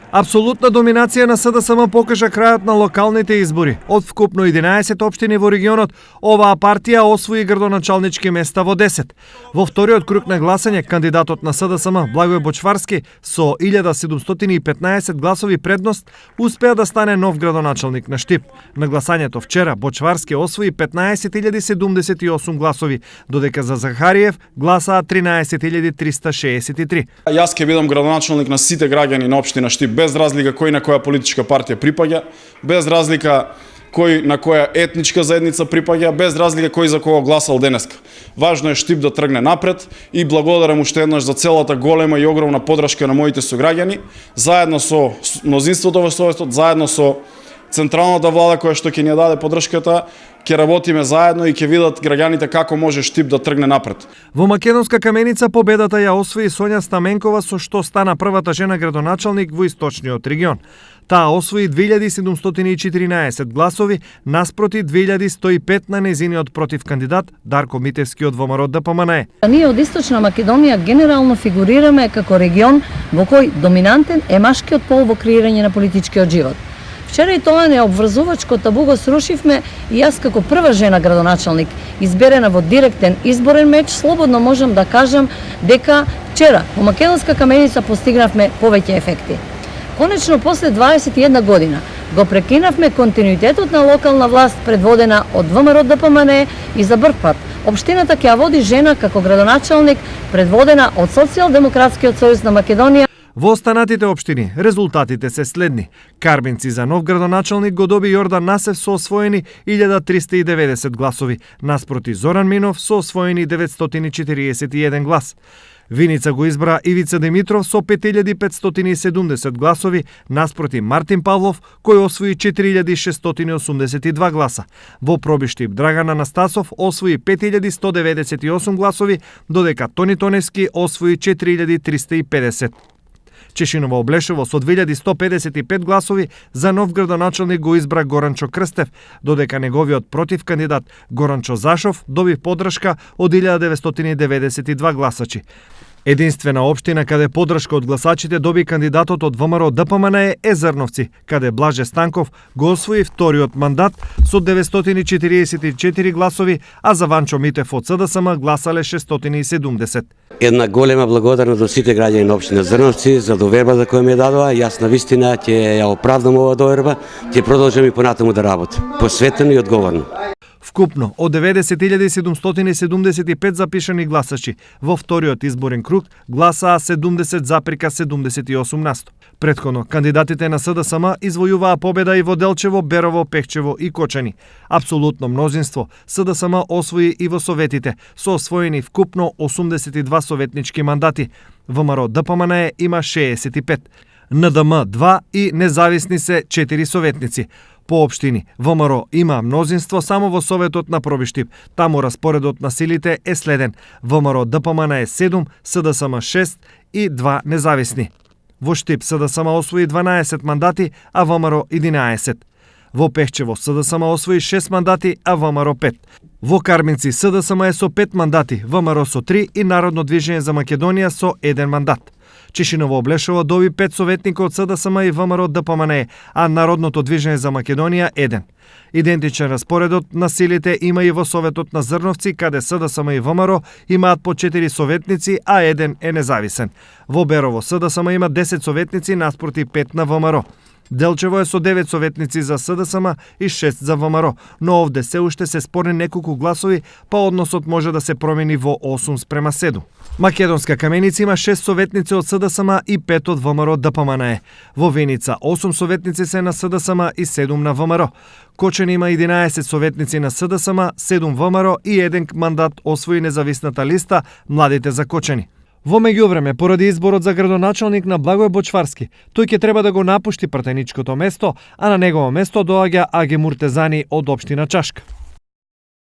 Апсолутна доминација на СДСМ покажа крајот на локалните избори. Од вкупно 11 општини во регионот, оваа партија освои градоначалнички места во 10. Во вториот круг на гласање, кандидатот на СДСМ Благој Бочварски со 1715 гласови предност успеа да стане нов градоначалник на Штип. На гласањето вчера Бочварски освои 15.078 гласови, додека за Захариев гласаа 13.363. Јас ќе бидам градоначалник на сите граѓани на општина Штип, без разлика кој на која политичка партија припаѓа, без разлика кој на која етничка заедница припаѓа, без разлика кој за кого гласал денеска. Важно е Штип да тргне напред и благодарам уште еднаш за целата голема и огромна подршка на моите сограѓани, заедно со мнозинството во Советот, заедно со централната влада која што ќе ни даде поддршката, ќе работиме заедно и ќе видат граѓаните како може Штип да тргне напред. Во Македонска Каменица победата ја освои Сонја Стаменкова, со што стана првата жена градоначалник во источниот регион. Таа освои 2714 гласови наспроти 2105 на нејзиниот против кандидат Дарко Митевски од ВМРО ДПМНЕ. Ние од Источна Македонија генерално фигурираме како регион во кој доминантен е машкиот пол во креирање на политичкиот живот. Вчера и тоа необврзувачко табу го срушивме и јас како прва жена градоначалник, изберена во директен изборен меч, слободно можам да кажам дека вчера во Македонска Каменица постигнавме повеќе ефекти. Конечно, после 21 година го прекинавме континуитетот на локална власт предводена од ВМРО ДПМНЕ и за прв пат општината ќе ја води жена како градоначалник предводена од Социјалдемократскиот сојуз на Македонија. Во останатите општини резултатите се следни. Карбинци за нов градоначалник го доби Јордан Насев со освоени 1390 гласови, наспроти Зоран Минов со освоени 941 глас. Виница го избра Ивица Димитров со 5570 гласови, наспроти Мартин Павлов, кој освои 4682 гласа. Во Пробиштип Драган Анастасов освои 5198 гласови, додека Тони Тоневски освои 4350. Чешиново Облешево со 2155 гласови за нов градоначалник го избра Горанчо Крстев, додека неговиот против кандидат Горанчо Зашов доби поддршка од 1992 гласачи. Единствена општина каде поддршка од гласачите доби кандидатот од ВМРО ДПМНЕ е Зрновци, каде Блаже Станков го освои вториот мандат со 944 гласови, а за Ванчо Митев од СДСМ гласале 670. Една голема благодарност до сите граѓани на општина Зрновци за довербата која ми ја дадоа. Јас навистина ќе ја оправдам оваа доверба, ќе продолжам и понатаму да работам, посветено и одговорно. Вкупно од 90.775 запишани гласачи во вториот изборен круг гласаа 70,78%. Претходно, кандидатите на СДСМ извојуваа победа и во Делчево, Берово, Пехчево и Кочани. Апсолутно мнозинство СДСМ освои и во советите, со освоени вкупно 82 советнички мандати. ВМРО ДПМНЕ има 65, НДМ 2 и независни се 4 советници. По општини, ВМРО има мнозинство само во Советот на Пробиштип. Таму распоредот на силите е следен. ВМРО ДПМНЕ 7, СДСМ 6 и 2 независни. Во Штип СДСМ освои 12 мандати, а ВМРО 11. Во Пехчево СДСМ освои 6 мандати, а ВМРО 5. Во Карминци СДСМ е со 5 мандати, ВМРО со 3 и Народно движење за Македонија со 1 мандат. Чешиново Облешево доби 5 советника од СДСМ и ВМРО ДПМНЕ, а Народното движење за Македонија 1. Идентичен распоредот на силите има и во Советот на Зрновци, каде СДСМ и ВМРО имаат по 4 советници, а 1 е независен. Во Берово СДСМ има 10 советници наспроти 5 на ВМРО. Делчево е со 9 советници за СДСМ и 6 за ВМРО, но овде се уште се спорни неколку гласови, па односот може да се промени во 8:7. Македонска Каменица има 6 советници од СДСМ и 5 од ВМРО ДПМНЕ. Во Виница 8 советници се на СДСМ и 7 на ВМРО. Кочани има 11 советници на СДСМ, 7 ВМРО и 1 мандат освои независната листа Младите за Кочани. Во меѓувреме, поради изборот за градоначалник на Благој Бочварски, тој ќе треба да го напушти партеничкото место, а на негово место доаѓа Аге Муртезани од општина Чашка.